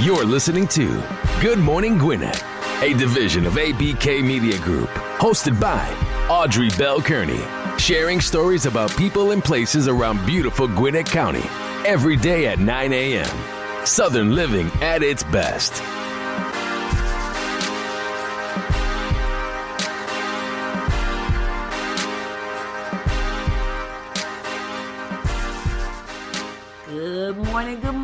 You're listening to Good Morning Gwinnett, a division of ABK Media Group, hosted by Audrey Bell Kearney, sharing stories about people and places around beautiful Gwinnett County every day at 9 a.m. Southern living at its best.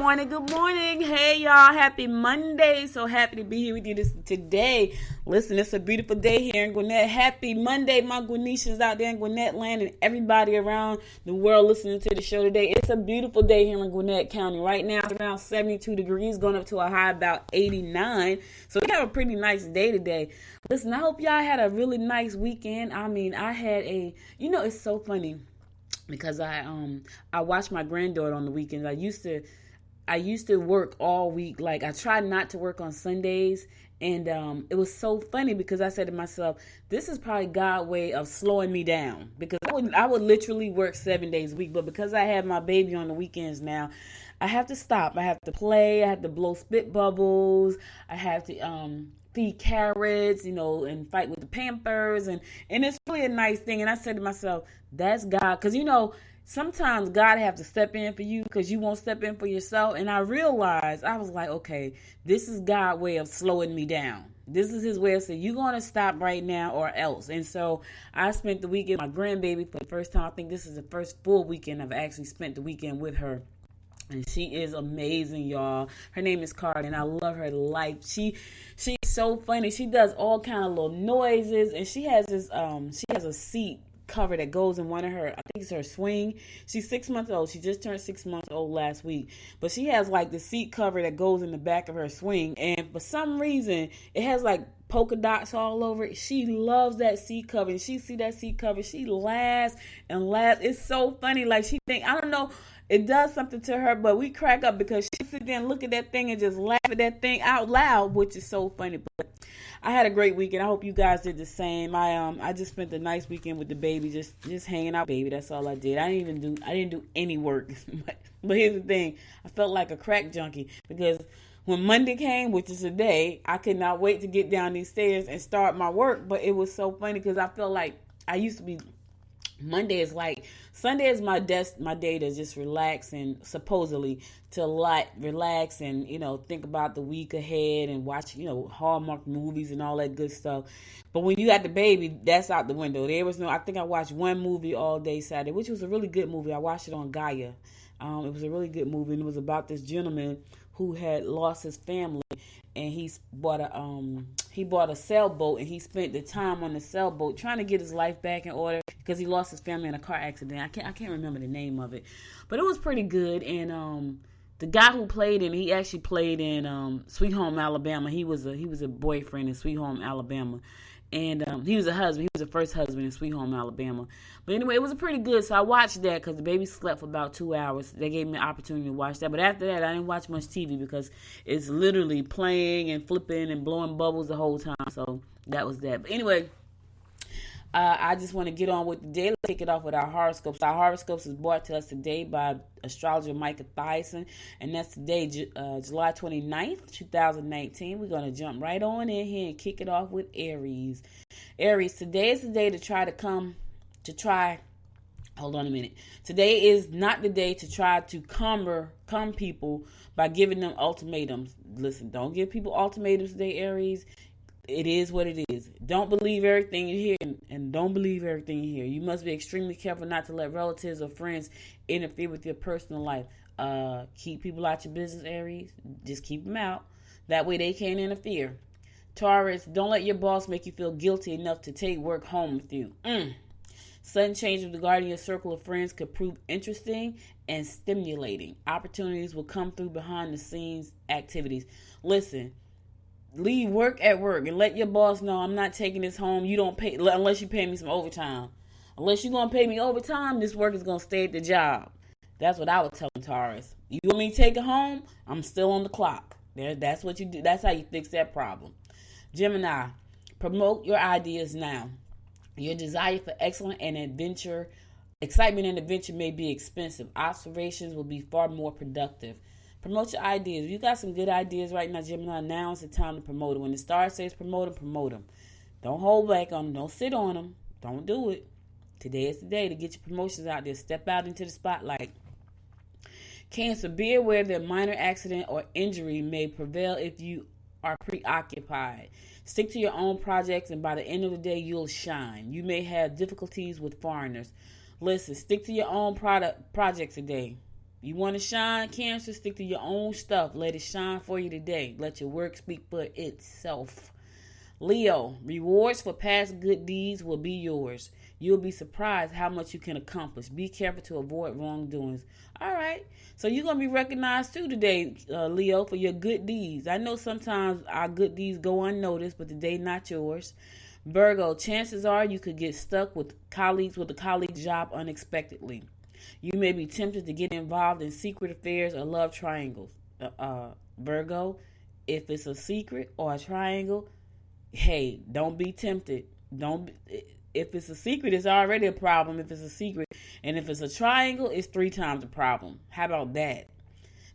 Good morning. Hey, y'all. Happy Monday. So happy to be here with you today. Listen, it's a beautiful day here in Gwinnett. Happy Monday, my Gwinnetians out there in Gwinnett land and everybody around the world listening to the show today. It's a beautiful day here in Gwinnett County. Right now, it's around 72 degrees, going up to a high about 89. So we have a pretty nice day today. Listen, I hope y'all had a really nice weekend. I had it's so funny because I watch my granddaughter on the weekends. I used to work all week. Like, I tried not to work on Sundays. And it was so funny because I said to myself, this is probably God's way of slowing me down. Because I would literally work 7 days a week. But because I have my baby on the weekends now, I have to stop. I have to play. I have to blow spit bubbles. I have to feed carrots, and fight with the Pampers. And it's really a nice thing. And I said to myself, that's God. Because, sometimes God have to step in for you because you won't step in for yourself. And I realized, I was like, okay, this is God's way of slowing me down. This is his way of saying, you're going to stop right now or else. And so I spent the weekend with my grandbaby for the first time. I think this is the first full weekend I've actually spent the weekend with her. And she is amazing, y'all. Her name is Carter, and I love her to life. She's so funny. She does all kind of little noises, and she has a seat cover that goes in one of her, I think it's her swing. She's 6 months old. She just turned 6 months old last week. But she has like the seat cover that goes in the back of her swing. And for some reason, it has like polka dots all over it. She loves that seat cover. And she see that seat cover, she laughs and laughs. It's so funny. Like, she think, I don't know, it does something to her, but we crack up because she sit there and look at that thing and just laugh at that thing out loud, which is so funny. But I had a great weekend. I hope you guys did the same. I just spent a nice weekend with the baby, just hanging out, baby. That's all I did. I didn't do any work. But here's the thing. I felt like a crack junkie because when Monday came, which is today, I could not wait to get down these stairs and start my work. But it was so funny because I felt like I used to be. Sunday is my day to just relax and supposedly to relax and, think about the week ahead and watch, Hallmark movies and all that good stuff. But when you got the baby, that's out the window. I think I watched one movie all day Saturday, which was a really good movie. I watched it on Gaia. It was a really good movie, and it was about this gentleman who had lost his family, and he bought a sailboat, and he spent the time on the sailboat trying to get his life back in order because he lost his family in a car accident. I can't remember the name of it, but it was pretty good. And the guy who played him, he actually played in Sweet Home Alabama. He was a boyfriend in Sweet Home Alabama. And he was a husband. He was the first husband in Sweet Home Alabama. But anyway, it was pretty good. So I watched that because the baby slept for about 2 hours. They gave me an opportunity to watch that. But after that, I didn't watch much TV because it's literally playing and flipping and blowing bubbles the whole time. So that was that. But anyway, I just want to get on with the day. Let's kick it off with our horoscopes. Our horoscopes is brought to us today by astrologer Micah Thyssen, and that's today, July 29th, 2019. We're going to jump right on in here and kick it off with Aries. Aries, today is the day hold on a minute. Today is not the day to try to calm people by giving them ultimatums. Listen, don't give people ultimatums today, Aries. It is what it is. Don't believe everything you hear, and don't believe everything you hear. You must be extremely careful not to let relatives or friends interfere with your personal life. Keep people out your business, Aries. Just keep them out. That way they can't interfere. Taurus, don't let your boss make you feel guilty enough to take work home with you. Sudden changes regarding your circle of friends could prove interesting and stimulating. Opportunities will come through behind the scenes activities. Listen. Leave work at work and let your boss know, I'm not taking this home. You don't pay unless you pay me some overtime. Unless you're going to pay me overtime, this work is going to stay at the job. That's what I would tell Taurus. You want me to take it home? I'm still on the clock. That's what you do. That's how you fix that problem. Gemini, promote your ideas now. Your desire for excitement and adventure may be expensive. Observations will be far more productive. Promote your ideas. If you got some good ideas right now, Gemini, now is the time to promote them. When the star says promote them. Don't hold back on them. Don't sit on them. Don't do it. Today is the day to get your promotions out there. Step out into the spotlight. Cancer, be aware that minor accident or injury may prevail if you are preoccupied. Stick to your own projects, and by the end of the day, you'll shine. You may have difficulties with foreigners. Listen, stick to your own projects today. You want to shine, Cancer? Stick to your own stuff. Let it shine for you today. Let your work speak for itself. Leo, rewards for past good deeds will be yours. You'll be surprised how much you can accomplish. Be careful to avoid wrongdoings. All right. So you're going to be recognized too today, Leo, for your good deeds. I know sometimes our good deeds go unnoticed, but today not yours. Virgo, chances are you could get stuck with a colleague job unexpectedly. You may be tempted to get involved in secret affairs or love triangles. Virgo, if it's a secret or a triangle, hey, don't be tempted. If it's a secret, it's already a problem if it's a secret. And if it's a triangle, it's 3 times the problem. How about that?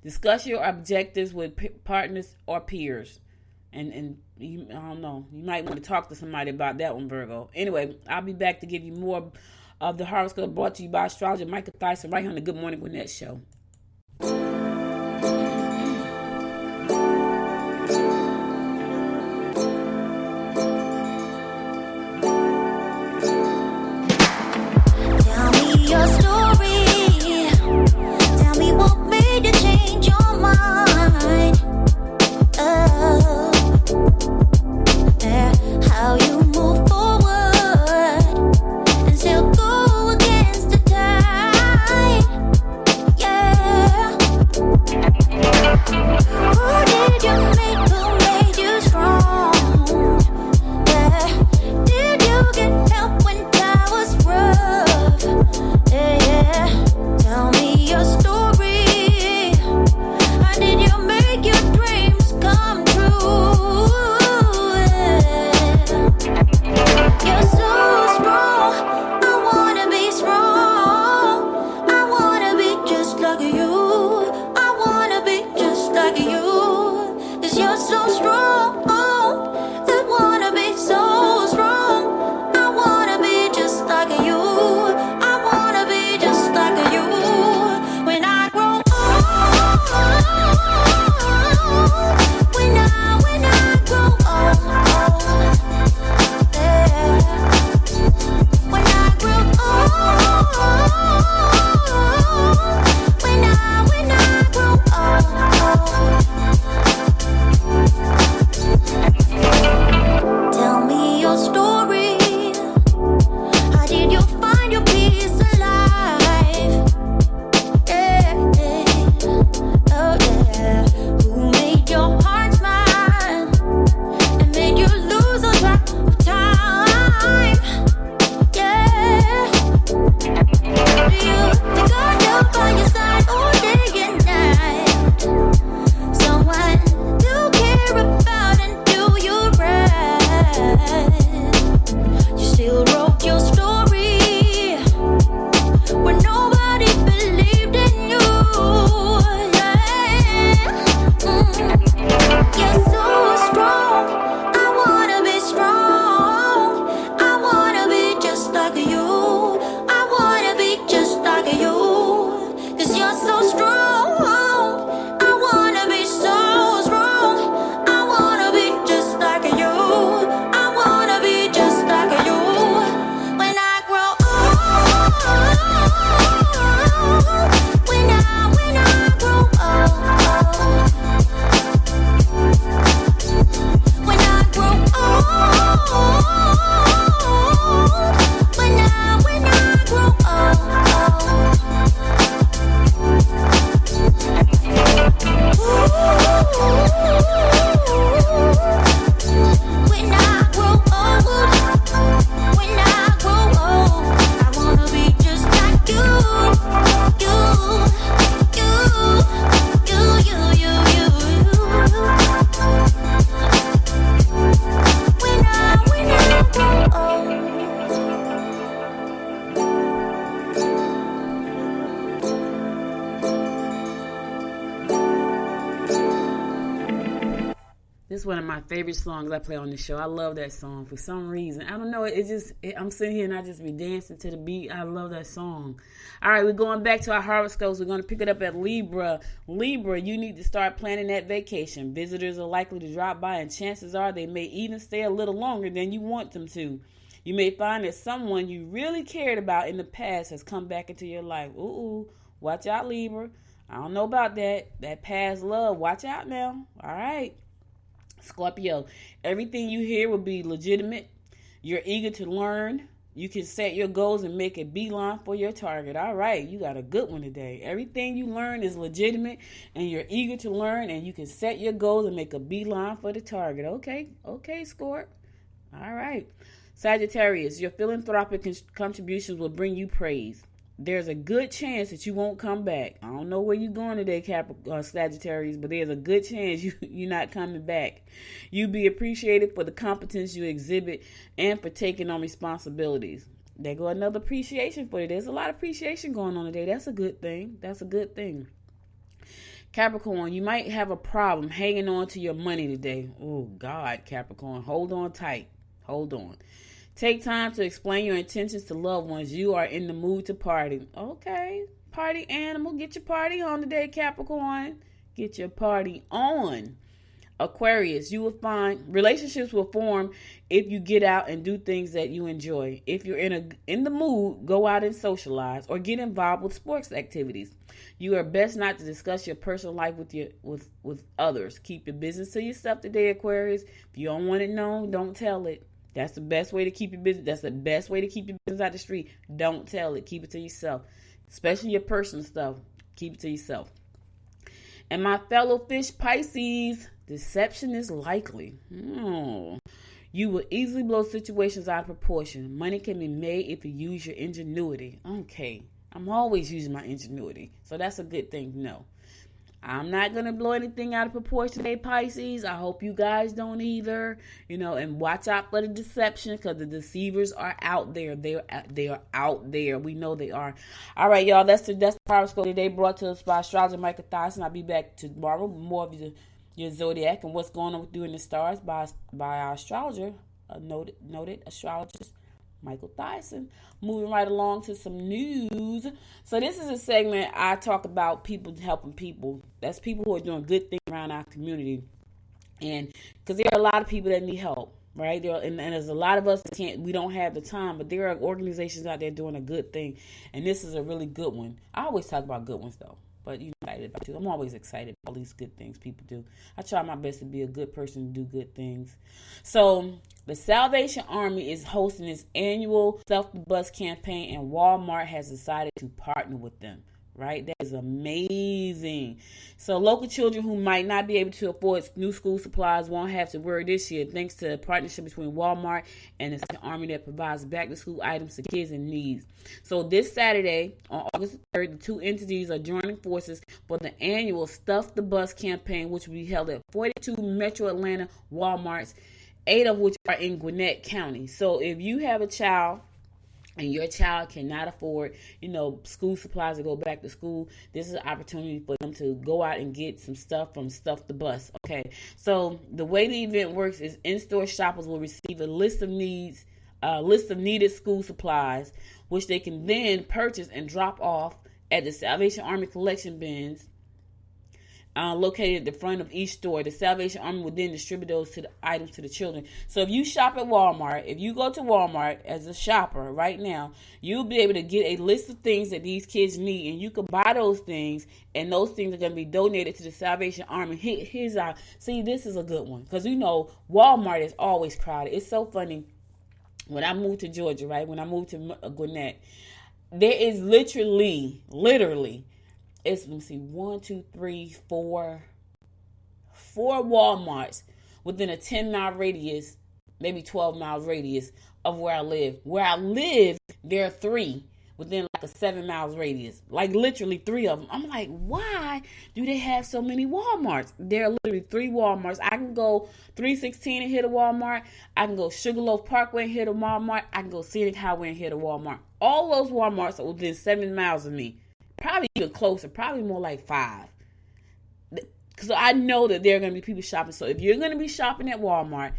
Discuss your objectives with partners or peers. And you, I don't know, you might want to talk to somebody about that one, Virgo. Anyway, I'll be back to give you more of the horoscope brought to you by astrologer Michael Thyssen right here on the Good Morning Gwinnett Show. Yeah. of my favorite songs I play on the show. I love that song for some reason. I don't know. I'm sitting here and I just be dancing to the beat. I love that song. All right, we're going back to our horoscopes. We're going to pick it up at Libra. Libra, you need to start planning that vacation. Visitors are likely to drop by, and chances are they may even stay a little longer than you want them to. You may find that someone you really cared about in the past has come back into your life. Ooh, watch out, Libra. I don't know about that. That past love. Watch out now. All right. Scorpio, everything you hear will be legitimate. You're eager to learn. You can set your goals and make a beeline for your target. All right, you got a good one today. Everything you learn is legitimate, and you're eager to learn, and you can set your goals and make a beeline for the target. Okay, Scorp. All right. Sagittarius, your philanthropic contributions will bring you praise. There's a good chance that you won't come back. I don't know where you're going today, Sagittarius, but there's a good chance you're not coming back. You'll be appreciated for the competence you exhibit and for taking on responsibilities. There go another appreciation for you. There's a lot of appreciation going on today. That's a good thing. Capricorn, you might have a problem hanging on to your money today. Oh, God, Capricorn, hold on tight. Hold on. Take time to explain your intentions to loved ones. You are in the mood to party. Okay, party animal. Get your party on today, Capricorn. Get your party on. Aquarius, you will find relationships will form if you get out and do things that you enjoy. If you're in the mood, go out and socialize or get involved with sports activities. You are best not to discuss your personal life with others. Keep your business to yourself today, Aquarius. If you don't want it known, don't tell it. That's the best way to keep your business. That's the best way to keep your business out the street. Don't tell it. Keep it to yourself. Especially your personal stuff. Keep it to yourself. And my fellow fish Pisces, deception is likely. You will easily blow situations out of proportion. Money can be made if you use your ingenuity. Okay. I'm always using my ingenuity. So that's a good thing to know. I'm not going to blow anything out of proportion today, Pisces. I hope you guys don't either. And watch out for the deception because the deceivers are out there. They are out there. We know they are. All right, y'all. That's the horoscope today brought to us by astrologer Michael Thyssen. I'll be back tomorrow with more of your zodiac and what's going on with you in the stars by our astrologer, noted astrologist Michael Thyssen. Moving right along to some news. So this is a segment I talk about people helping people. That's people who are doing good things around our community. And because there are a lot of people that need help, right? And there's a lot of us that we don't have the time, but there are organizations out there doing a good thing. And this is a really good one. I always talk about good ones though. But I'm always excited about all these good things people do. I try my best to be a good person and do good things. So the Salvation Army is hosting its annual Stuff the Bus campaign, and Walmart has decided to partner with them. Right? That is amazing. So local children who might not be able to afford new school supplies won't have to worry this year thanks to a partnership between Walmart and the Army that provides back-to-school items to kids in need. So this Saturday, on August 3rd, the two entities are joining forces for the annual Stuff the Bus campaign, which will be held at 42 Metro Atlanta Walmarts, 8 of which are in Gwinnett County. So if you have a child and your child cannot afford, school supplies to go back to school, this is an opportunity for them to go out and get some stuff from Stuff the Bus. Okay, so the way the event works is in-store shoppers will receive a list of needed school supplies, which they can then purchase and drop off at the Salvation Army collection bins located at the front of each store. The Salvation Army will then distribute those items to the children. So if you shop at Walmart, if you go to Walmart as a shopper right now, you'll be able to get a list of things that these kids need, and you can buy those things, and those things are going to be donated to the Salvation Army. See, this is a good one, because Walmart is always crowded. It's so funny. When I moved to Georgia, right, when I moved to Gwinnett, there is literally, it's, 4 Walmarts within a 10-mile radius, maybe 12-mile radius of where I live. Where I live, there are 3 within like a 7 miles radius. Like literally 3 of them. I'm like, why do they have so many Walmarts? There are literally 3 Walmarts. I can go 316 and hit a Walmart. I can go Sugarloaf Parkway and hit a Walmart. I can go Scenic Highway and hit a Walmart. All those Walmarts are within 7 miles of me. Probably even closer, probably more like 5. Because I know that there are going to be people shopping. So if you're going to be shopping at Walmart,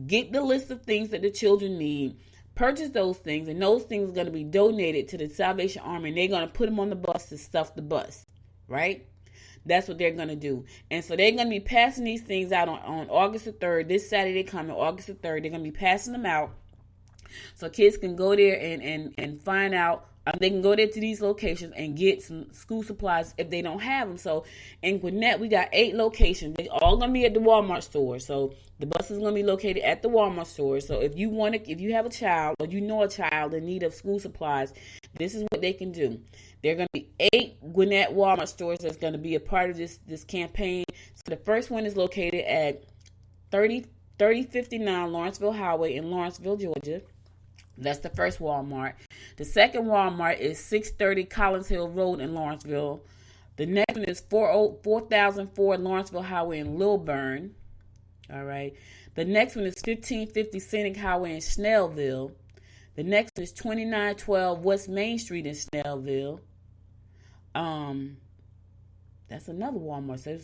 get the list of things that the children need. Purchase those things, and those things are going to be donated to the Salvation Army, and they're going to put them on the bus to stuff the bus, right? That's what they're going to do. And so they're going to be passing these things out on August the 3rd. This Saturday coming, August the 3rd, they're going to be passing them out. So kids can go there and find out. They can go there to these locations and get some school supplies if they don't have them. So in Gwinnett, we got 8 locations. They all going to be at the Walmart store. So the bus is going to be located at the Walmart store. So if you have a child or you know a child in need of school supplies, this is what they can do. There are going to be 8 Gwinnett Walmart stores that's going to be a part of this campaign. So the first one is located at 3059 Lawrenceville Highway in Lawrenceville, Georgia. That's the first Walmart. The second Walmart is 630 Collins Hill Road in Lawrenceville. The next one is 4004 Lawrenceville Highway in Lilburn. All right. The next one is 1550 Scenic Highway in Snellville. The next one is 2912 West Main Street in Snellville. That's another Walmart. So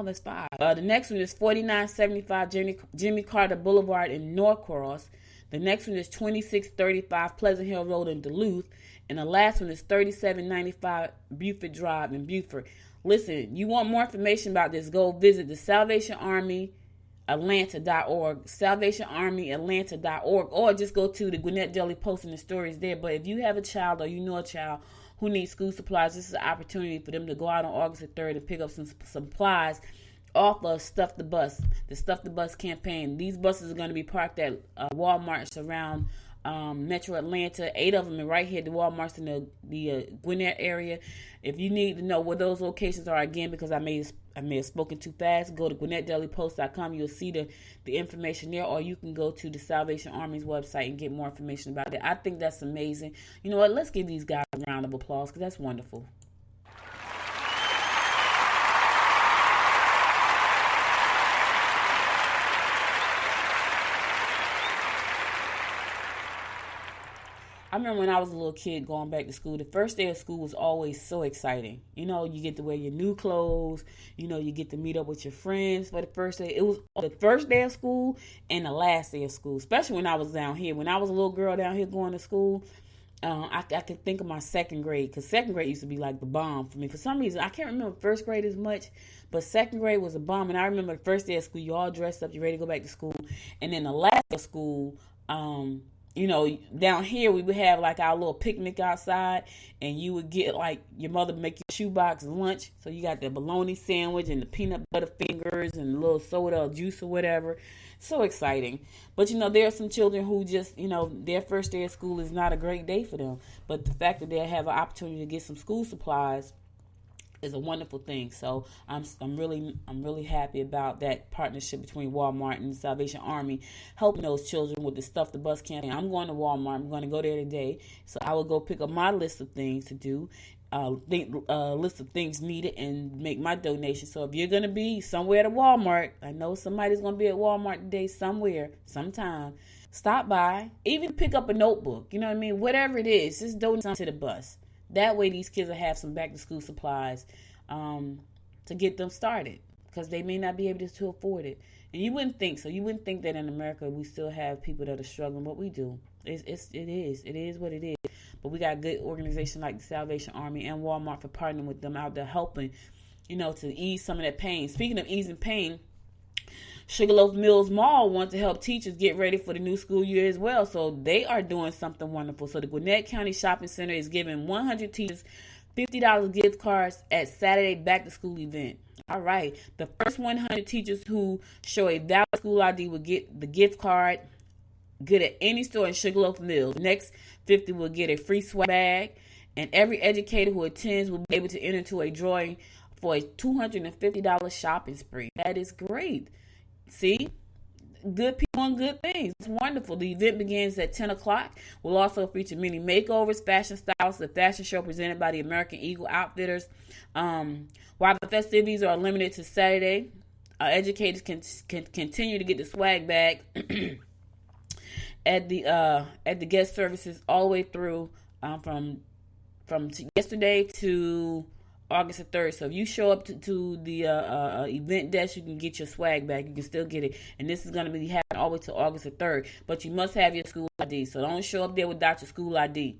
that's 5. The next one is 4975 Jimmy Carter Boulevard in Norcross. The next one is 2635 Pleasant Hill Road in Duluth. And the last one is 3795 Buford Drive in Buford. Listen, you want more information about this, go visit the SalvationArmyAtlanta.org, SalvationArmyAtlanta.org, or just go to the Gwinnett Daily Post and the stories there. But if you have a child or you know a child who needs school supplies, this is an opportunity for them to go out on August the 3rd and pick up some supplies off of the Stuff the Bus campaign. These buses are going to be parked at Walmarts around Metro Atlanta. 8 of them are right here at the Walmarts in the Gwinnett area. If you need to know where those locations are, again, because I may have spoken too fast, go to GwinnettDailyPost.com. You'll see the information there, or you can go to the Salvation Army's website and get more information about it. I think that's amazing. You know what? Let's give these guys a round of applause, because that's wonderful. I remember when I was a little kid going back to school, the first day of school was always so exciting. You know, you get to wear your new clothes. You know, you get to meet up with your friends for the first day. It was the first day of school and the last day of school, especially when I was down here. When I was a little girl down here going to school, I could think of my second grade, because second grade used to be like the bomb for me. For some reason, I can't remember first grade as much, but second grade was a bomb. And I remember the first day of school, you all dressed up, you're ready to go back to school. And then the last day of school, you know, down here we would have like our little picnic outside, and you would get like your mother make your shoebox lunch. So you got the bologna sandwich and the peanut butter fingers and a little soda or juice or whatever. So exciting. But you know, there are some children who just, you know, their first day of school is not a great day for them. But the fact that they have an opportunity to get some school supplies is a wonderful thing. So I'm really happy about that partnership between Walmart and the Salvation Army, helping those children with the Stuff the Bus campaign. I'm going to Walmart. I'm going to go there today, so I will go pick up my list of things to do, list of things needed, and make my donation. So if you're going to be somewhere at a Walmart, I know somebody's going to be at Walmart today, somewhere, sometime. Stop by, even pick up a notebook. You know what I mean? Whatever it is, just donate something to the bus. That way these kids will have some back-to-school supplies to get them started, because they may not be able to afford it. And you wouldn't think so. You wouldn't think that in America we still have people that are struggling, but we do. It is what it is. But we got a good organization like the Salvation Army and Walmart for partnering with them out there, helping, you know, to ease some of that pain. Speaking of easing pain, Sugarloaf Mills Mall wants to help teachers get ready for the new school year as well. So they are doing something wonderful. So the Gwinnett County Shopping Center is giving 100 teachers $50 gift cards at Saturday back to school event. All right. The first 100 teachers who show a valid school ID will get the gift card good at any store in Sugarloaf Mills. The next 50 will get a free swag bag. And every educator who attends will be able to enter into a drawing for a $250 shopping spree. That is great. See, good people and good things. It's wonderful. The event begins at 10 o'clock. We'll also feature many makeovers, fashion styles, the fashion show presented by the American Eagle Outfitters. While the festivities are limited to Saturday, educators can continue to get the swag bag at the guest services all the way through from yesterday to August the 3rd. So if you show up to the event desk, you can get your swag back. You can still get it. And this is going to be happening all the way to August the 3rd. But you must have your school ID. So don't show up there without your school ID.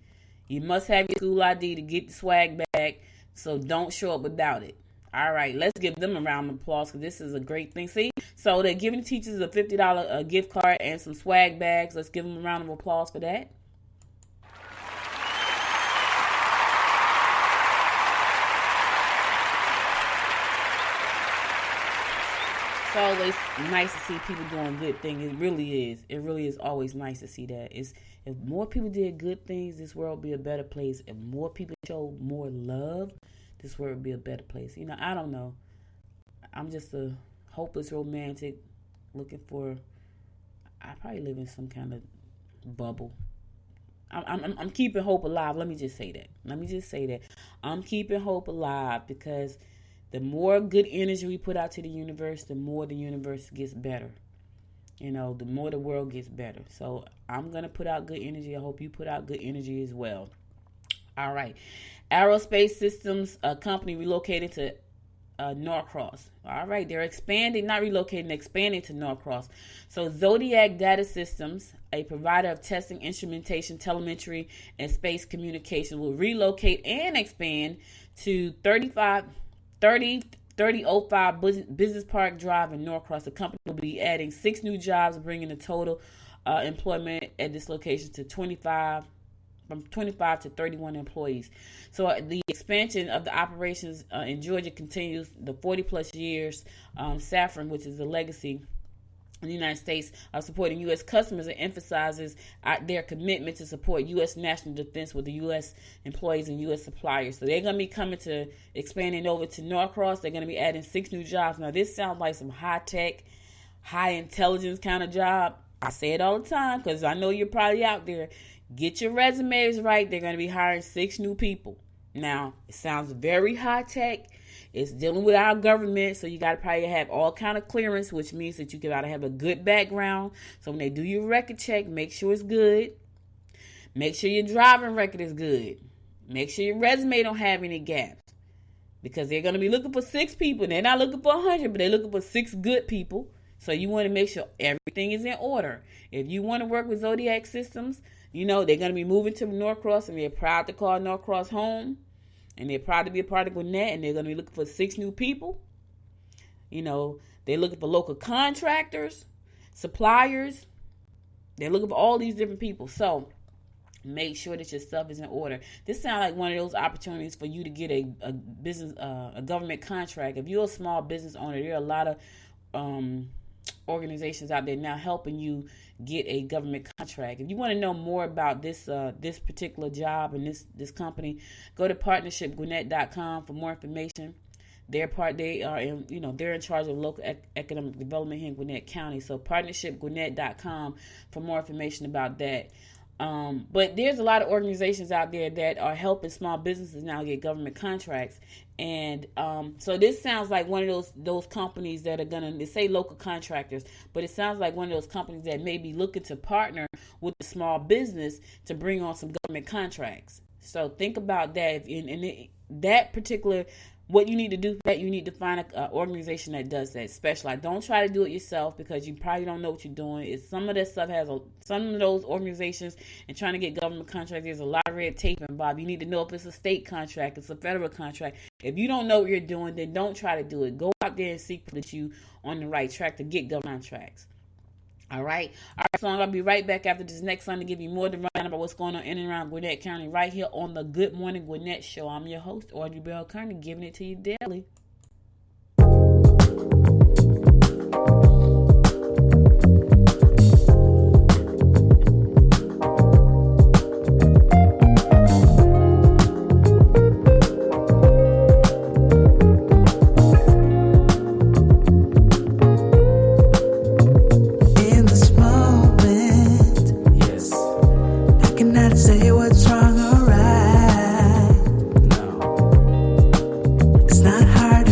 You must have your school ID to get the swag back. So don't show up without it. All right, let's give them a round of applause because this is a great thing. See, so they're giving the teachers a $50 gift card and some swag bags. Let's give them a round of applause for that. It's always nice to see people doing good things. It really is. It really is always nice to see that. If more people did good things, this world would be a better place. If more people showed more love, this world would be a better place. I don't know. I'm just a hopeless romantic looking for. I probably live in some kind of bubble. I'm keeping hope alive. Let me just say that. I'm keeping hope alive because the more good energy we put out to the universe, the more the universe gets better. The more the world gets better. So I'm going to put out good energy. I hope you put out good energy as well. All right. Aerospace Systems company relocated to Norcross. All right. They're expanding, not relocating, expanding to Norcross. So Zodiac Data Systems, a provider of testing, instrumentation, telemetry, and space communication, will relocate and expand to 3005 Business Park Drive in Norcross. The company will be adding 6 new jobs, bringing the total employment at this location to 25 to 31 employees. So the expansion of the operations in Georgia continues. The 40 plus years Saffron, which is a legacy in the United States, of supporting U.S. customers, and emphasizes their commitment to support U.S. national defense with the U.S. employees and U.S. suppliers. So they're going to be coming to expanding over to Norcross. They're going to be adding 6 new jobs. Now, this sounds like some high-tech, high-intelligence kind of job. I say it all the time because I know you're probably out there. Get your resumes right. They're going to be hiring 6 new people. Now, it sounds very high-tech. It's dealing with our government, so you got to probably have all kind of clearance, which means that you got to have a good background. So when they do your record check, make sure it's good. Make sure your driving record is good. Make sure your resume don't have any gaps, because they're going to be looking for 6 people. They're not looking for 100, but they're looking for 6 good people. So you want to make sure everything is in order. If you want to work with Zodiac Systems, they're going to be moving to Norcross, and they're proud to call Norcross home. And they're proud to be a part of Gwinnett, and they're going to be looking for 6 new people. They're looking for local contractors, suppliers. They're looking for all these different people. So make sure that your stuff is in order. This sounds like one of those opportunities for you to get a business, a government contract. If you're a small business owner, there are a lot of organizations out there now helping you get a government contract. If you want to know more about this particular job and this company, go to partnershipgwinnett.com for more information. They're in charge of local economic development here in Gwinnett County. So partnershipgwinnett.com for more information about that. But there's a lot of organizations out there that are helping small businesses now get government contracts. And so this sounds like one of those companies that are going to say local contractors, but it sounds like one of those companies that may be looking to partner with the small business to bring on some government contracts. So think about that. That particular, what you need to do for that, you need to find an organization that does that. Specialized. Don't try to do it yourself, because you probably don't know what you're doing. Some of that stuff some of those organizations and trying to get government contracts, there's a lot of red tape involved. You need to know if it's a state contract, it's a federal contract. If you don't know what you're doing, then don't try to do it. Go out there and seek that you on the right track to get government contracts. All right. So I'm going to be right back after this next one to give you more to run about what's going on in and around Gwinnett County right here on the Good Morning Gwinnett Show. I'm your host, Audrey Bell Kearney, giving it to you daily. It's not hard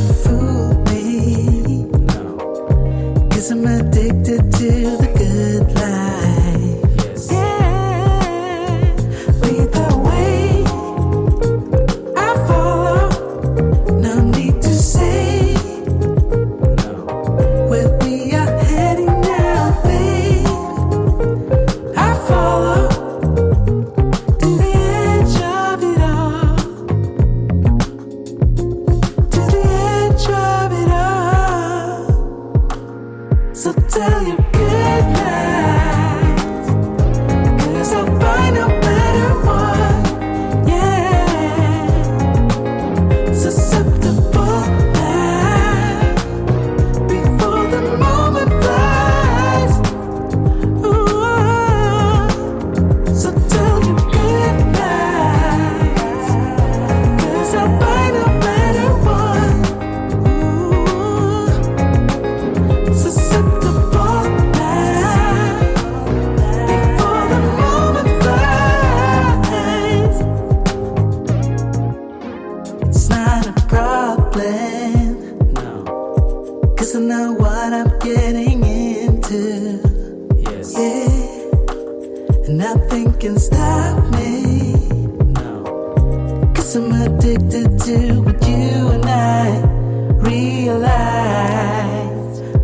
Yeah, nothing can stop me. No. 'Cause I'm addicted to what you and I realize.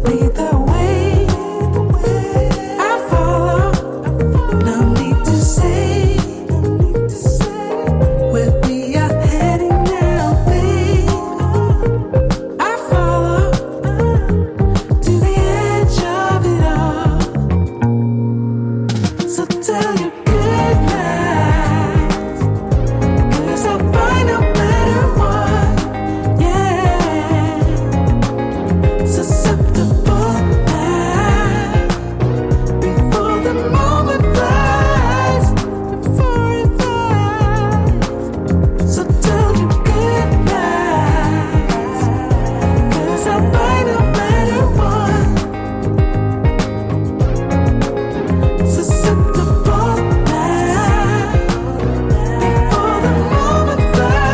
Lead the way, I follow. No need to say where we are heading now, babe. I follow to the edge of it all. So tell your good nights, 'cause I'll find no matter what. Yeah, susceptible now, before the moment flies, before it flies. So tell your good nights, 'cause I'll find no matter what. Susceptible now, before the moment flies.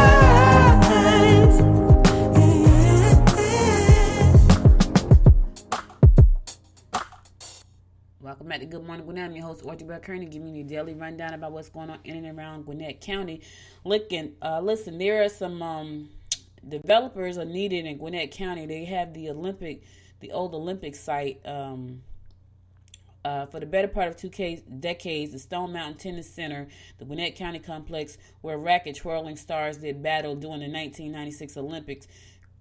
Welcome back to Good Morning Gwinnett. I'm your host, Audrey Bell Kearney, giving you a daily rundown about what's going on in and around Gwinnett County. Listen, there are some developers are needed in Gwinnett County. They have the old Olympic site. For the better part of 2 decades, the Stone Mountain Tennis Center, the Gwinnett County complex, where racket-twirling stars did battle during the 1996 Olympics,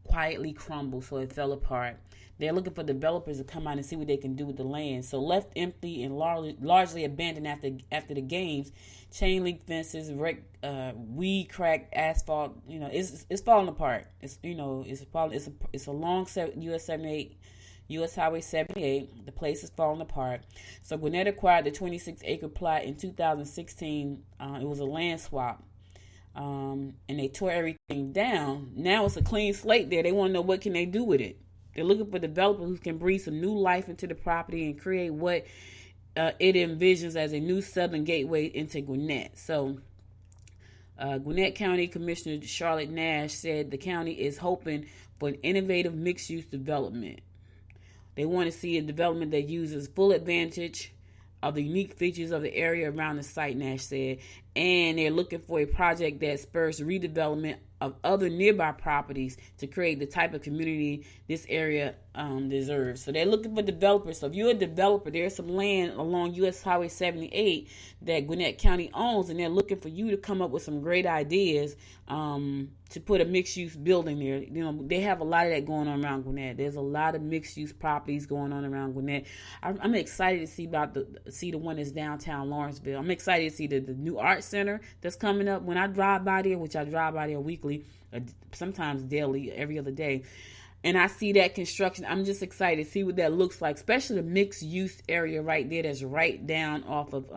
quietly crumbled, so it fell apart. They're looking for developers to come out and see what they can do with the land. So left empty and largely abandoned after the games, chain link fences, weed cracked asphalt. It's falling apart. It's a long U.S. Highway 78. The place is falling apart. So Gwinnett acquired the 26-acre plot in 2016. It was a land swap. And they tore everything down. Now it's a clean slate there. They want to know what can they do with it. They're looking for developers who can breathe some new life into the property and create what it envisions as a new southern gateway into Gwinnett. So Gwinnett County Commissioner Charlotte Nash said the county is hoping for an innovative mixed-use development. They want to see a development that uses full advantage of the unique features of the area around the site, Nash said. And they're looking for a project that spurs redevelopment of other nearby properties to create the type of community this area deserves. So they're looking for developers. So if you're a developer, there's some land along U.S. Highway 78 that Gwinnett County owns, and they're looking for you to come up with some great ideas to put a mixed-use building there. They have a lot of that going on around Gwinnett. There's a lot of mixed-use properties going on around Gwinnett. I'm excited to see the one that's downtown Lawrenceville. I'm excited to see the new art center that's coming up. When I drive by there, which I drive by there weekly, sometimes daily, every other day, and I see that construction, I'm just excited to see what that looks like, especially the mixed-use area right there that's right down off of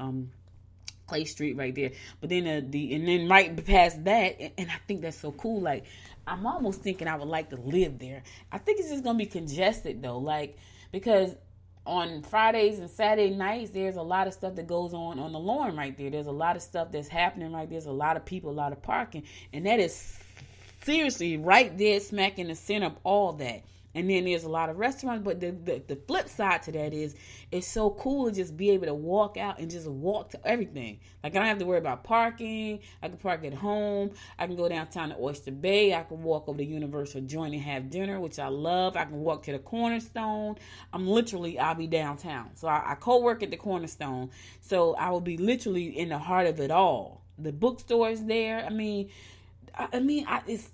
Clay Street right there. But then and then right past that, and I think that's so cool. Like, I'm almost thinking I would like to live there. I think it's just gonna be congested though, because on Fridays and Saturday nights, there's a lot of stuff that goes on the lawn right there. There's a lot of stuff that's happening right there. There's a lot of people, a lot of parking, and that is seriously right there smack in the center of all that. And then there's a lot of restaurants, but the flip side to that is it's so cool to just be able to walk out and just walk to everything. Like, I don't have to worry about parking. I can park at home. I can go downtown to Oyster Bay. I can walk over to Universal Joint and have dinner, which I love. I can walk to the Cornerstone. I'll be downtown. So I co-work at the Cornerstone. So I will be literally in the heart of it all. The bookstore is there. It's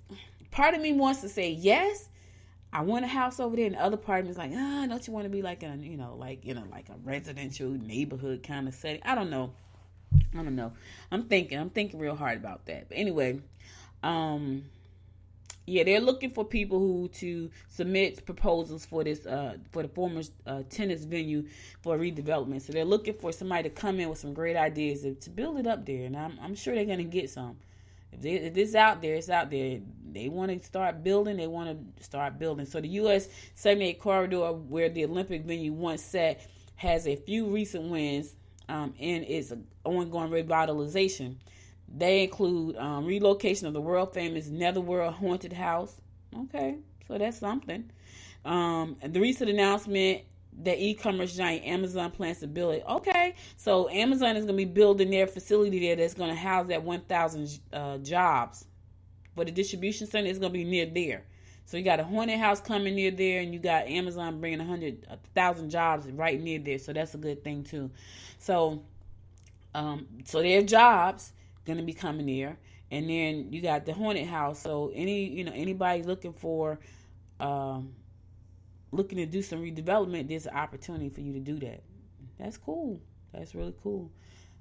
part of me wants to say yes. I want a house over there, and the other part of me is like, don't you want to be like a residential neighborhood kind of setting? I don't know. I'm thinking real hard about that. But anyway, they're looking for people to submit proposals for this for the former tennis venue for redevelopment. So they're looking for somebody to come in with some great ideas to build it up there, and I'm sure they're gonna get some. If it's out there, it's out there. They want to start building. So the U.S. 78 corridor, where the Olympic venue once sat, has a few recent wins in its ongoing revitalization. They include relocation of the world-famous Netherworld Haunted House. Okay, so that's something. The recent announcement the e-commerce giant Amazon plans to build it. Okay, so Amazon is going to be building their facility there that's going to house that 1,000 jobs. But the distribution center is going to be near there. So you got a Hornet house coming near there, and you got Amazon bringing 100,000 jobs right near there. So that's a good thing too. So their jobs going to be coming there, and then you got the Hornet house. So anybody looking for looking to do some redevelopment, there's an opportunity for you to do that. That's cool. That's really cool.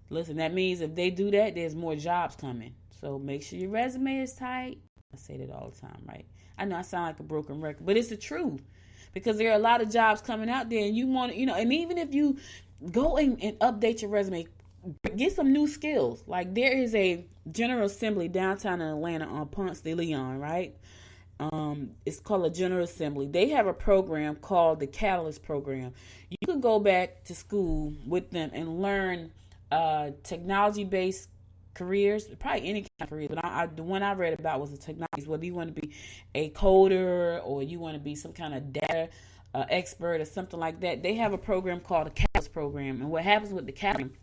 Listen, that means if they do that, there's more jobs coming. So make sure your resume is tight. I say that all the time, right? I know I sound like a broken record, but it's the truth. Because there are a lot of jobs coming out there, and you want to, and even if you go and update your resume, get some new skills. Like there is a General Assembly downtown in Atlanta on Ponce de Leon, right? It's called a General Assembly. They have a program called the Catalyst Program. You can go back to school with them and learn technology-based careers, probably any kind of career, but the one I read about was the technology. Whether you want to be a coder or you want to be some kind of data expert or something like that, they have a program called the Catalyst Program. And what happens with the Catalyst,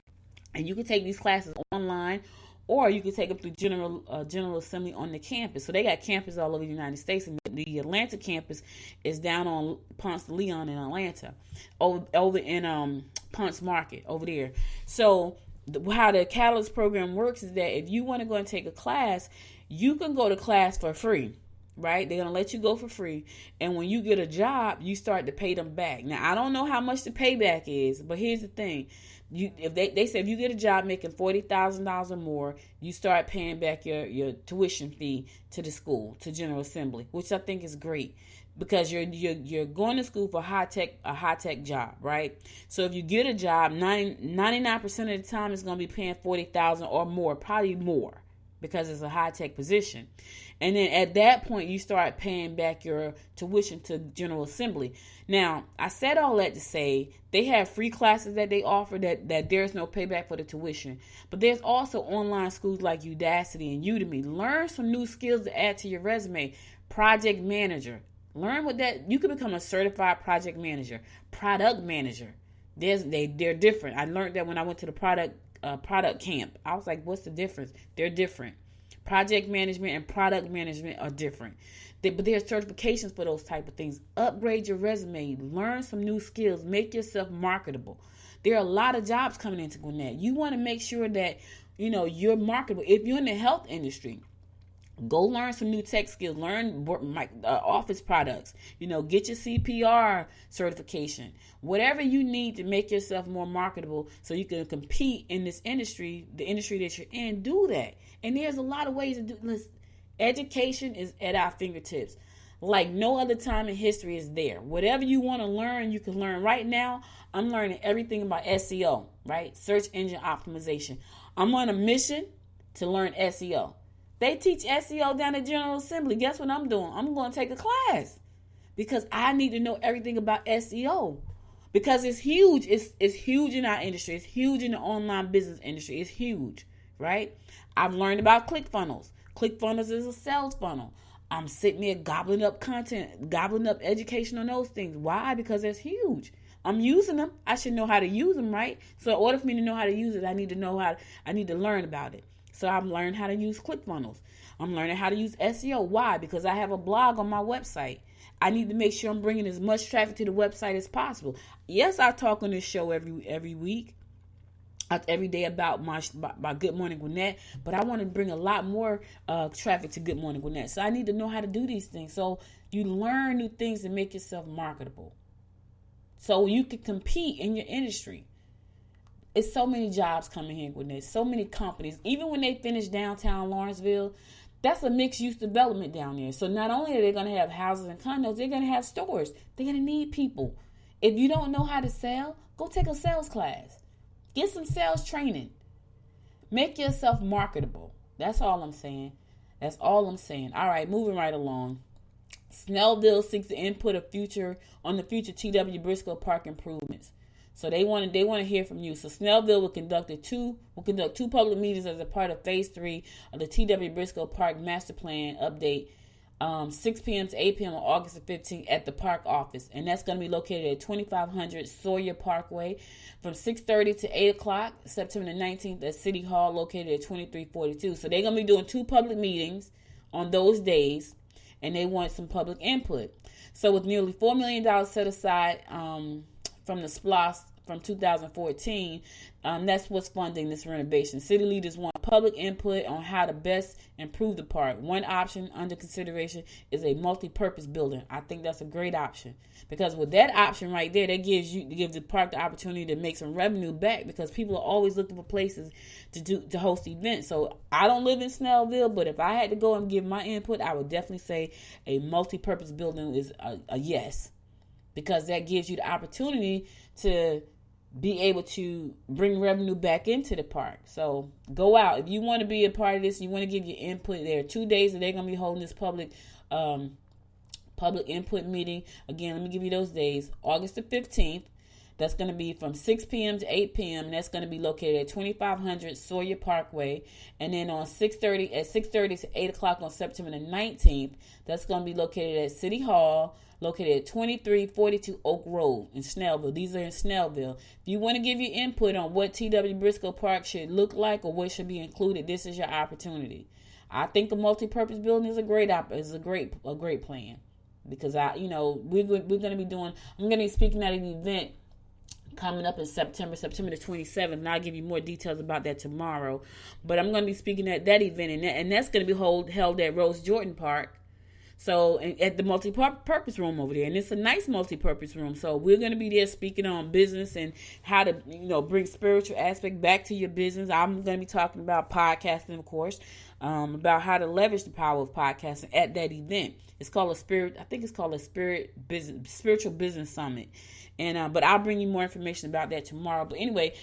and you can take these classes online, or you can take them through General Assembly on the campus. So they got campuses all over the United States, and the Atlanta campus is down on Ponce de Leon in Atlanta, over in Ponce Market over there. So how the Catalyst Program works is that if you want to go and take a class, you can go to class for free, right? They're going to let you go for free. And when you get a job, you start to pay them back. Now, I don't know how much the payback is, but here's the thing. If they say if you get a job making $40,000 or more, you start paying back your tuition fee to the school, to General Assembly, which I think is great. Because you're going to school for a high tech job, right? So if you get a job, 99% of the time it's going to be paying $40,000 or more, probably more, because it's a high tech position. And then at that point, you start paying back your tuition to General Assembly. Now, I said all that to say they have free classes that they offer that there's no payback for the tuition. But there's also online schools like Udacity and Udemy. Learn some new skills to add to your resume. Project manager. Learn what that, you can become a certified project manager, product manager. They're different. I learned that when I went to the product camp. I was like, what's the difference? They're different. Project management and product management are different. But there are certifications for those type of things. Upgrade your resume. Learn some new skills. Make yourself marketable. There are a lot of jobs coming into Gwinnett. You want to make sure that, you're marketable. If you're in the health industry, go learn some new tech skills. Learn office products. Get your CPR certification. Whatever you need to make yourself more marketable so you can compete in this industry, the industry that you're in, do that. And there's a lot of ways to do this. Education is at our fingertips. Like no other time in history is there. Whatever you want to learn, you can learn. Right now, I'm learning everything about SEO, right? Search engine optimization. I'm on a mission to learn SEO. They teach SEO down at General Assembly. Guess what I'm doing? I'm going to take a class because I need to know everything about SEO because it's huge. It's huge in our industry. It's huge in the online business industry. It's huge, right? I've learned about ClickFunnels. ClickFunnels is a sales funnel. I'm sitting there gobbling up content, gobbling up education on those things. Why? Because it's huge. I'm using them. I should know how to use them, right? So in order for me to know how to use it, I need to learn about it. So I'm learning how to use ClickFunnels. I'm learning how to use SEO. Why? Because I have a blog on my website. I need to make sure I'm bringing as much traffic to the website as possible. Yes, I talk on this show every week, every day about my Good Morning Gwinnett, but I want to bring a lot more traffic to Good Morning Gwinnett. So I need to know how to do these things. So you learn new things to make yourself marketable. So you can compete in your industry. It's so many jobs coming here in Gwinnett, so many companies. Even when they finish downtown Lawrenceville, that's a mixed-use development down there. So not only are they going to have houses and condos, they're going to have stores. They're going to need people. If you don't know how to sell, go take a sales class. Get some sales training. Make yourself marketable. That's all I'm saying. That's all I'm saying. All right, moving right along. Snellville seeks the input of future T.W. Briscoe Park improvements. So they want to hear from you. So Snellville will conduct two public meetings as a part of Phase 3 of the T.W. Briscoe Park Master Plan update 6 p.m. to 8 p.m. on August the 15th at the park office. And that's going to be located at 2500 Sawyer Parkway from 6:30 to 8 o'clock, September the 19th at City Hall located at 2342. So they're going to be doing 2 public meetings on those days, and they want some public input. So with nearly $4 million set aside from the SPLOST from 2014, that's what's funding this renovation. City leaders want public input on how to best improve the park. One option under consideration is a multi-purpose building. I think that's a great option, because with that option right there, that gives the park the opportunity to make some revenue back, because people are always looking for places to host events. So I don't live in Snellville, but if I had to go and give my input, I would definitely say a multi-purpose building is a yes, because that gives you the opportunity to be able to bring revenue back into the park. So go out. If you want to be a part of this, you want to give your input, there are 2 days that they're going to be holding this public input meeting. Again, let me give you those days. August the 15th, that's going to be from 6 p.m. to 8 p.m. And that's going to be located at 2500 Sawyer Parkway. And then on 6:30 to 8 o'clock on September the 19th, that's going to be located at City Hall, located at 2342 Oak Road in Snellville. These are in Snellville. If you want to give your input on what T.W. Briscoe Park should look like or what should be included, this is your opportunity. I think a multi-purpose building is a great plan, because we're going to be doing. I'm going to be speaking at an event coming up in September the 27th, and I'll give you more details about that tomorrow. But I'm going to be speaking at that event, and that's going to be held at Rose Jordan Park. So at the multi-purpose room over there, and it's a nice multi-purpose room. So we're going to be there speaking on business and how to, bring spiritual aspect back to your business. I'm going to be talking about podcasting, of course, about how to leverage the power of podcasting at that event. It's called spiritual business summit. And but I'll bring you more information about that tomorrow. But anyway,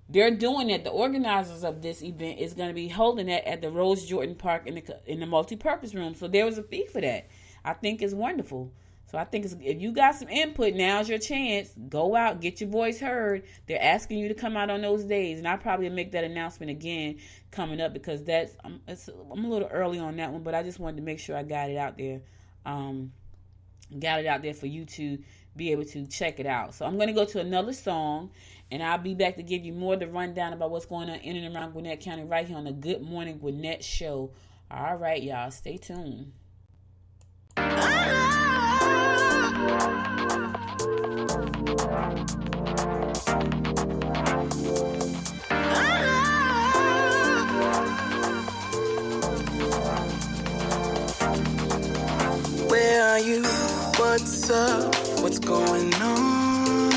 they're doing that. The organizers of this event is going to be holding that at the Rose Jordan Park in the multi-purpose room. So there was a fee for that. I think it's wonderful. So I think if you got some input, now's your chance. Go out, get your voice heard. They're asking you to come out on those days, and I'll probably make that announcement again coming up, because I'm a little early on that one, but I just wanted to make sure I got it out there. For you to be able to check it out. So I'm going to go to another song, and I'll be back to give you more of the rundown about what's going on in and around Gwinnett County right here on the Good Morning Gwinnett show. All right, y'all, stay tuned. Where are you? What's up? What's going on?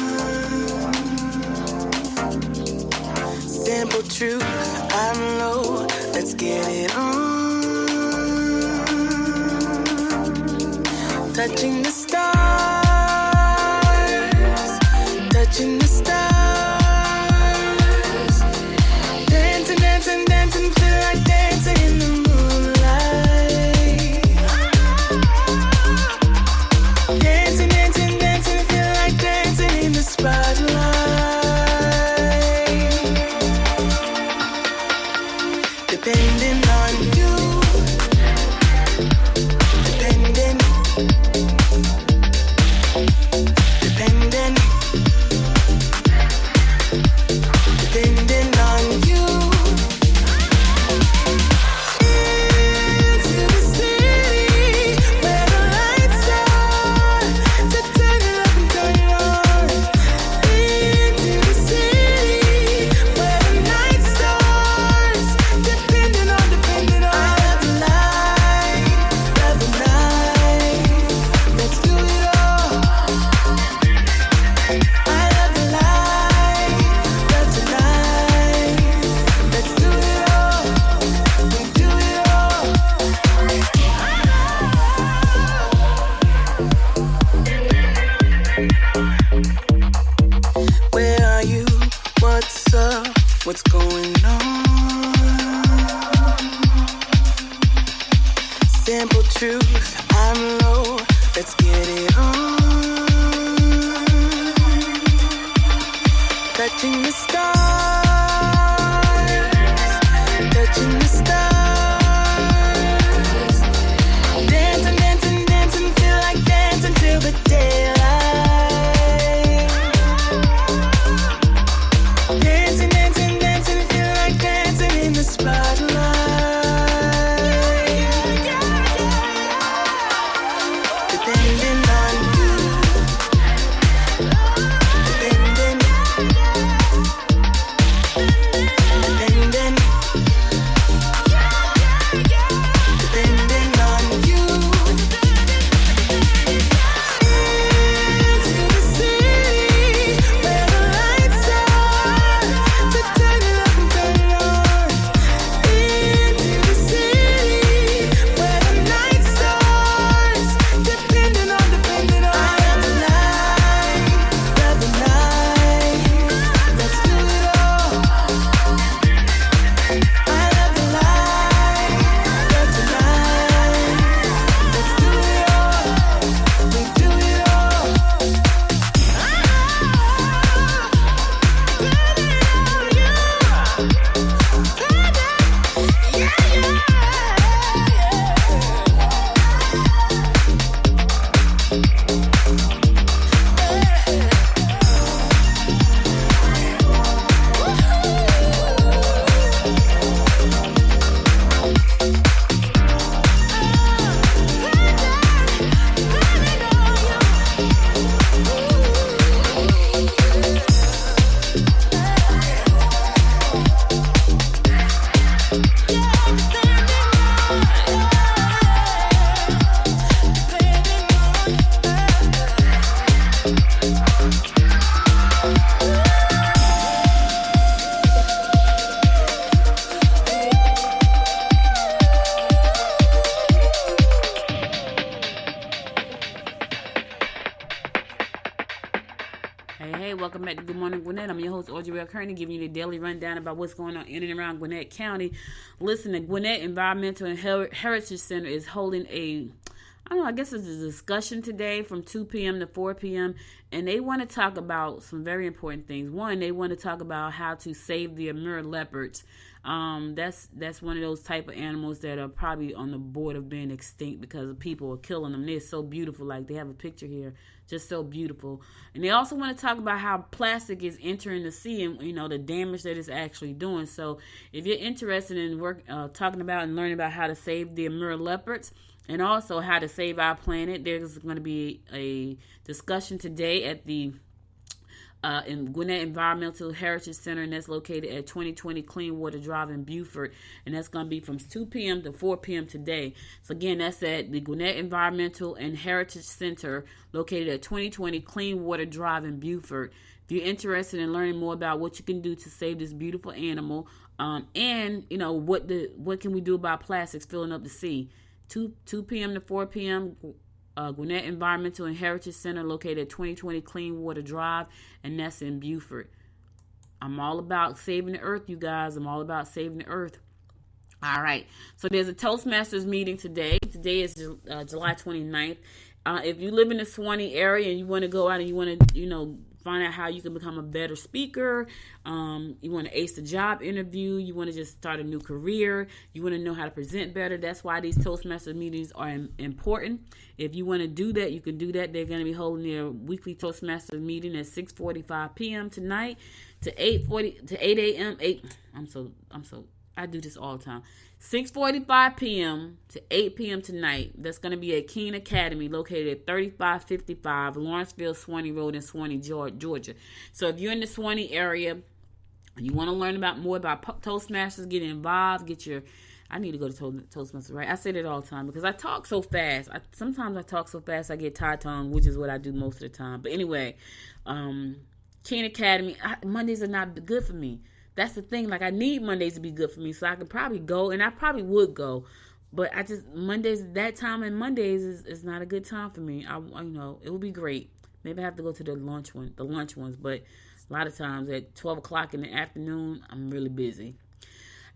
Simple truth, I'm low. Let's get it on. Touching the stars, touching the stars. Dancing, dancing, dancing, feel like dancing in the moonlight. Dancing, dancing, dancing, feel like dancing in the spotlight. Depending on you, depending, depending, depending on you. Into the city where the lights are, to turn it up and turn it on. Into the city where the night starts, depending on. I love the night, let's do it all. I love the light, love tonight, let's do it all. We do it all. Where are you? What's up? What's going on? Simple truth, I'm low. Let's get it on. Touching the stars, touching the stars. Dancing, dancing. Good Morning Gwinnett. I'm your host, Audrey Bell Kearney, giving you the daily rundown about what's going on in and around Gwinnett County. Listen, the Gwinnett Environmental and Heritage Center is holding I guess it's a discussion today from 2 p.m. to 4 p.m. And they want to talk about some very important things. One, they want to talk about how to save the Amur leopards. That's one of those type of animals that are probably on the board of being extinct because people are killing them. They're so beautiful. Like, they have a picture here, just so beautiful. And they also want to talk about how plastic is entering the sea and, the damage that it's actually doing. So if you're interested in talking about and learning about how to save the Amur leopards, and also how to save our planet, there's going to be a discussion today at the in Gwinnett Environmental Heritage Center, and that's located at 2020 Clean Water Drive in Beaufort, and that's going to be from 2 p.m. to 4 p.m. today. So again, that's at the Gwinnett Environmental and Heritage Center, located at 2020 Clean Water Drive in Beaufort. If you're interested in learning more about what you can do to save this beautiful animal, and what can we do about plastics filling up the sea, 2 p.m. to 4 p.m., Gwinnett Environmental and Heritage Center, located at 2020 Clean Water Drive, and that's in Beaufort. I'm all about saving the earth, you guys. I'm all about saving the earth. All right. So there's a Toastmasters meeting today. Today is July 29th. If you live in the Swanee area and you want to go out and you want to, find out how you can become a better speaker, you want to ace the job interview, you want to just start a new career, you want to know how to present better, that's why these Toastmasters meetings are important. If you want to do that, you can do that. They're going to be holding their weekly Toastmasters meeting at 6:45 p.m. tonight to 8 a.m. I do this all the time. 6:45 p.m. to 8 p.m. tonight. That's going to be at Keene Academy, located at 3555 Lawrenceville Swanee Road in Swanee, Georgia. So if you're in the Swanee area, you want to learn more about Toastmasters, get involved, I need to go to Toastmasters, right? I say that all the time because I talk so fast. Sometimes I talk so fast I get tie-tongue, which is what I do most of the time. But anyway, Keene Academy, Mondays are not good for me. That's the thing. Like, I need Mondays to be good for me, so I could probably go, and I probably would go. But Mondays, that time and Mondays is not a good time for me. It would be great. Maybe I have to go to the lunch ones, but a lot of times at 12 o'clock in the afternoon, I'm really busy.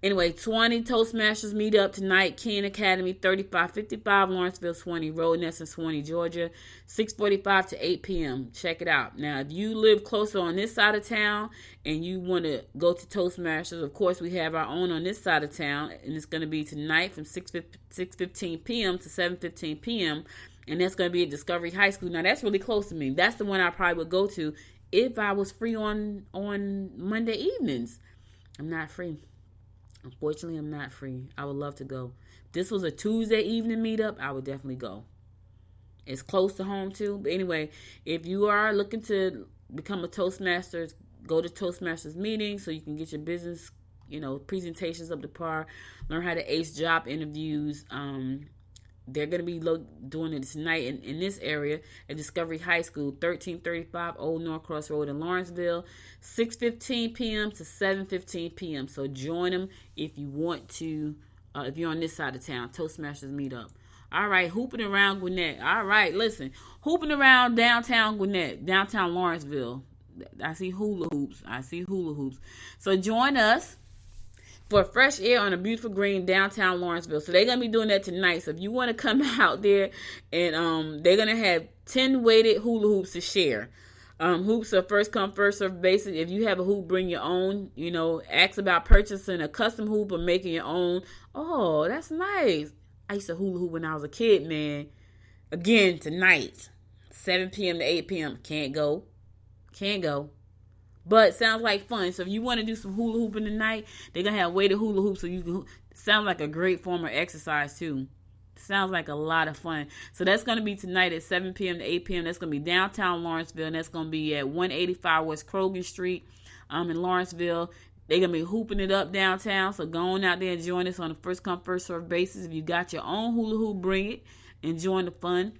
Anyway, 20 Toastmasters meet up tonight, Keene Academy, 3555 Lawrenceville Swanee Road, and that's in Swanee, Georgia, 6:45 to 8 p.m. Check it out. Now, if you live closer on this side of town and you want to go to Toastmasters, of course, we have our own on this side of town, and it's going to be tonight from 6:15 p.m. to 7:15 p.m., and that's going to be at Discovery High School. Now, that's really close to me. That's the one I probably would go to if I was free on Monday evenings. I'm not free. Unfortunately, I'm not free. I would love to go. If this was a Tuesday evening meetup, I would definitely go. It's close to home, too. But anyway, if you are looking to become a Toastmasters, go to Toastmasters meetings so you can get your business, presentations up to par, learn how to ace job interviews. They're going to be doing it tonight in this area at Discovery High School, 1335 Old Norcross Road in Lawrenceville, 6:15 p.m. to 7:15 p.m. So join them if you want to, if you're on this side of town, Toastmasters meetup. All right, hooping around Gwinnett. All right, listen, hooping around downtown Gwinnett, downtown Lawrenceville. I see hula hoops. So join us for fresh air on a beautiful green downtown Lawrenceville. So they're going to be doing that tonight. So if you want to come out there, and they're going to have 10 weighted hula hoops to share. Hoops are first come, first serve basis. If you have a hoop, bring your own. Ask about purchasing a custom hoop or making your own. Oh, that's nice. I used to hula hoop when I was a kid, man. Again, tonight, 7 p.m. to 8 p.m. Can't go. But sounds like fun. So if you want to do some hula hooping tonight, they're going to have weighted hula hoops so you can. Sounds like a great form of exercise too. Sounds like a lot of fun. So that's going to be tonight at 7 p.m. to 8 p.m. That's going to be downtown Lawrenceville. And that's going to be at 185 West Krogan Street in Lawrenceville. They're going to be hooping it up downtown. So go on out there and join us on a first come, first serve basis. If you got your own hula hoop, bring it and join the fun.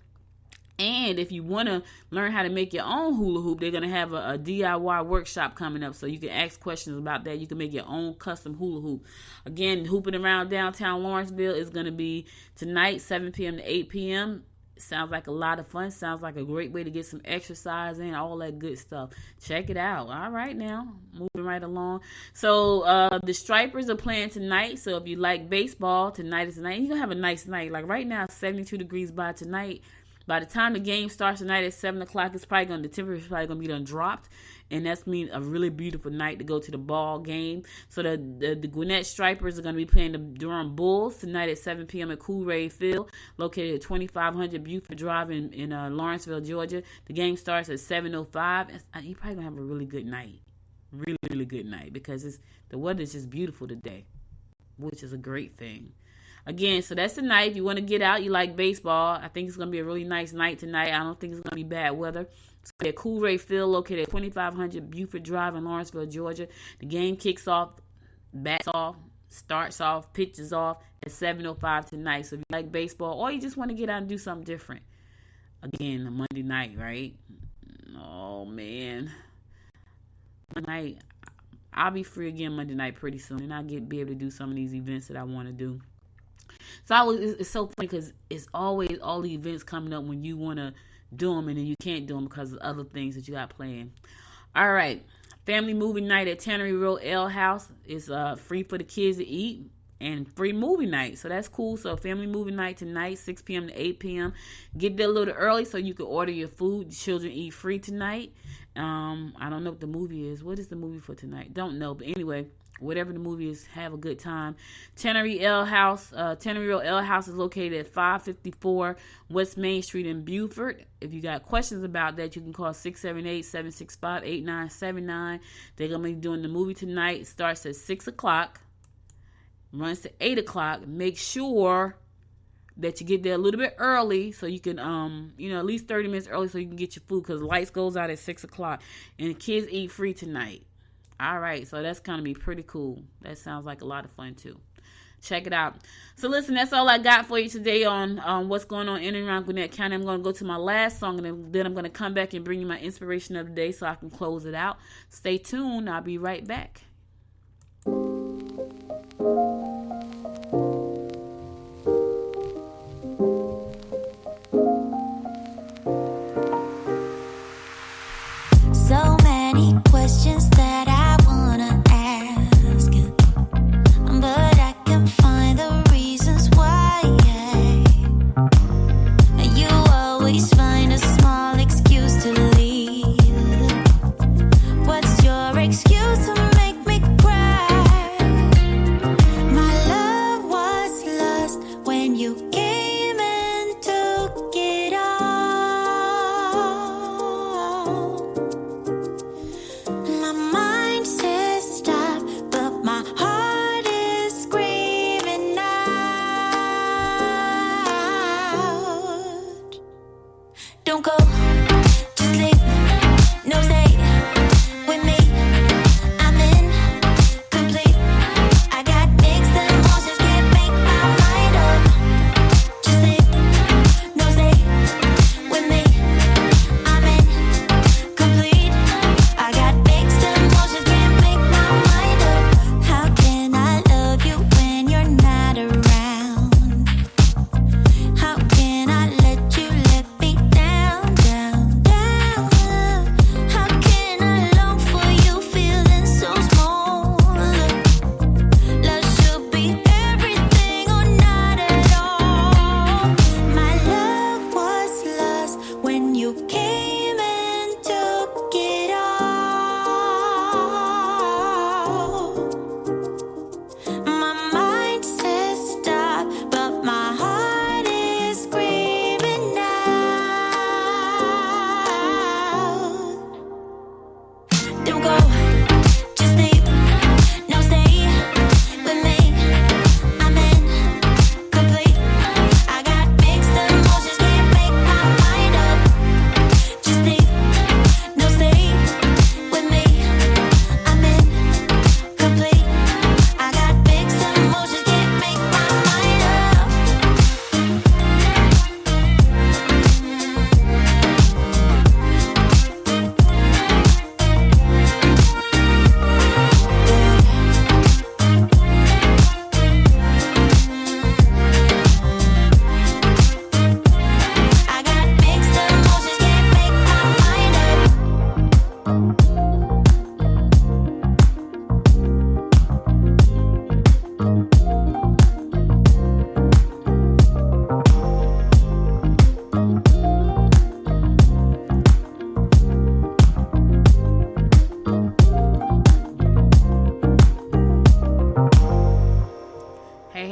And if you want to learn how to make your own hula hoop, they're going to have a DIY workshop coming up. So you can ask questions about that. You can make your own custom hula hoop. Again, hooping around downtown Lawrenceville is going to be tonight, 7 p.m. to 8 p.m. Sounds like a lot of fun. Sounds like a great way to get some exercise in, all that good stuff. Check it out. All right, now moving right along. So the Stripers are playing tonight. So if you like baseball, tonight is the night. You're gonna have a nice night. Like right now, 72 degrees by tonight. By the time the game starts tonight at 7 o'clock, the temperature is probably gonna be done dropped, and that's mean a really beautiful night to go to the ball game. So the Gwinnett Stripers are gonna be playing the Durham Bulls tonight at 7 p.m. at Kool-Aid Field, located at 2500 Buford Drive in Lawrenceville, Georgia. The game starts at 7:05. You're probably gonna have a really good night, really really good night, because the weather is just beautiful today, which is a great thing. Again, so that's the night. If you want to get out, you like baseball, I think it's going to be a really nice night tonight. I don't think it's going to be bad weather. It's at Kool-Aid Field, located at 2500 Buford Drive in Lawrenceville, Georgia. The game kicks off, bats off, starts off, pitches off at 7:05 tonight. So if you like baseball or you just want to get out and do something different, again, a Monday night, right? Oh, man. Monday night, I'll be free again Monday night pretty soon, and I'll be able to do some of these events that I want to do. So it's so funny because it's always all the events coming up when you want to do them and then you can't do them because of other things that you got planned. All right. Family movie night at Tannery Road Ale House is free for the kids to eat and free movie night. So that's cool. So family movie night tonight, 6 p.m. to 8 p.m. Get there a little early so you can order your food. The children eat free tonight. I don't know what the movie is. What is the movie for tonight? Don't know. But anyway, whatever the movie is, have a good time. Tannery Road Ale House is located at 554 West Main Street in Beaufort. If you got questions about that, you can call 678-765-8979. They're going to be doing the movie tonight. It starts at 6 o'clock, runs to 8 o'clock. Make sure that you get there a little bit early so you can, at least 30 minutes early so you can get your food, because the lights goes out at 6 o'clock. And the kids eat free tonight. All right, so that's going to be pretty cool. That sounds like a lot of fun, too. Check it out. So, listen, that's all I got for you today on what's going on in and around Gwinnett County. I'm going to go to my last song, and then I'm going to come back and bring you my inspiration of the day so I can close it out. Stay tuned. I'll be right back. So many questions that I wanna ask, but I can find the reasons why. You always find a small excuse to leave. What's your excuse to make me cry?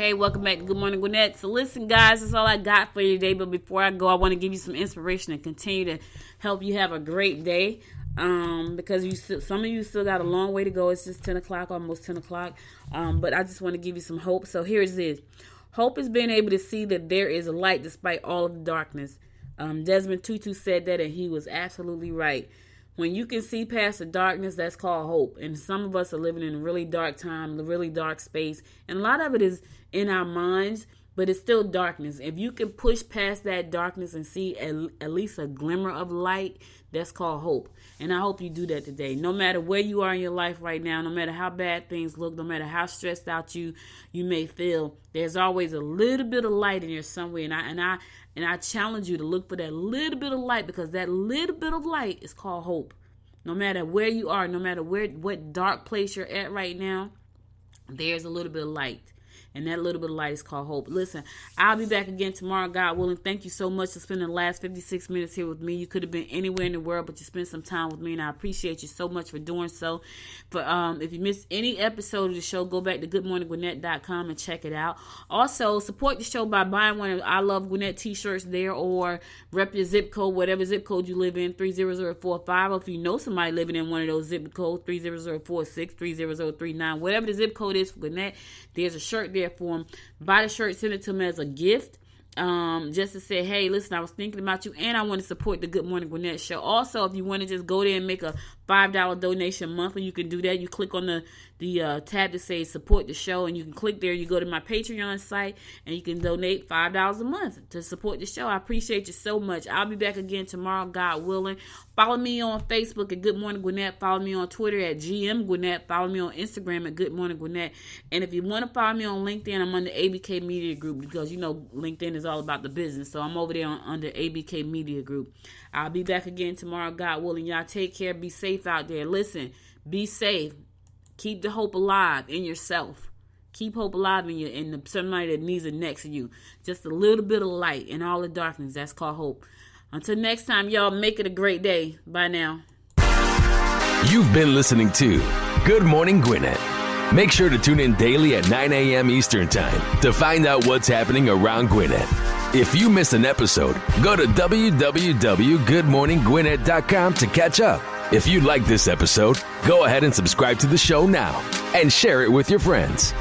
Hey, welcome back to Good Morning Gwinnett. So listen, guys, that's all I got for you today. But before I go, I want to give you some inspiration and continue to help you have a great day. Because some of you still got a long way to go. It's just 10 o'clock, almost 10 o'clock. But I just want to give you some hope. So here it is. Hope is being able to see that there is a light despite all of the darkness. Desmond Tutu said that, and he was absolutely right. When you can see past the darkness, that's called hope. And some of us are living in a really dark time, a really dark space. And a lot of it is in our minds, but it's still darkness. If you can push past that darkness and see at least a glimmer of light, that's called hope. And I hope you do that today. No matter where you are in your life right now, no matter how bad things look, no matter how stressed out you may feel, there's always a little bit of light in there somewhere. And I challenge you to look for that little bit of light, because that little bit of light is called hope. No matter where you are, no matter what dark place you're at right now, there's a little bit of light. And that little bit of light is called hope. Listen, I'll be back again tomorrow, God willing. Thank you so much for spending the last 56 minutes here with me. You could have been anywhere in the world, but you spent some time with me, and I appreciate you so much for doing so. If you missed any episode of the show, go back to goodmorninggwinnett.com and check it out. Also, support the show by buying one of I Love Gwinnett t-shirts there, or rep your zip code, whatever zip code you live in, 30045. Or if you know somebody living in one of those zip codes, 30046, 30039, whatever the zip code is for Gwinnett, there's a shirt there for them. Buy the shirt, send it to them as a gift, just to say, hey, listen, I was thinking about you, and I want to support the Good Morning Gwinnett show. Also, if you want to just go there and make a $5 donation monthly, you can do that. You click on the tab that says support the show, and you can click there. You go to my Patreon site, and you can donate $5 a month to support the show. I appreciate you so much. I'll be back again tomorrow, God willing. Follow me on Facebook at Good Morning Gwinnett. Follow me on Twitter at GM Gwinnett. Follow me on Instagram at Good Morning Gwinnett. And if you want to follow me on LinkedIn, I'm under ABK Media Group, because you know LinkedIn is all about the business. So I'm over there under ABK Media Group. I'll be back again tomorrow, God willing. Y'all take care. Be safe out there. Listen, be safe. Keep the hope alive in yourself. Keep hope alive in somebody that needs it next to you. Just a little bit of light in all the darkness. That's called hope. Until next time, y'all, make it a great day. Bye now. You've been listening to Good Morning Gwinnett. Make sure to tune in daily at 9 a.m. Eastern Time to find out what's happening around Gwinnett. If you missed an episode, go to www.goodmorninggwinnett.com to catch up. If you like this episode, go ahead and subscribe to the show now and share it with your friends.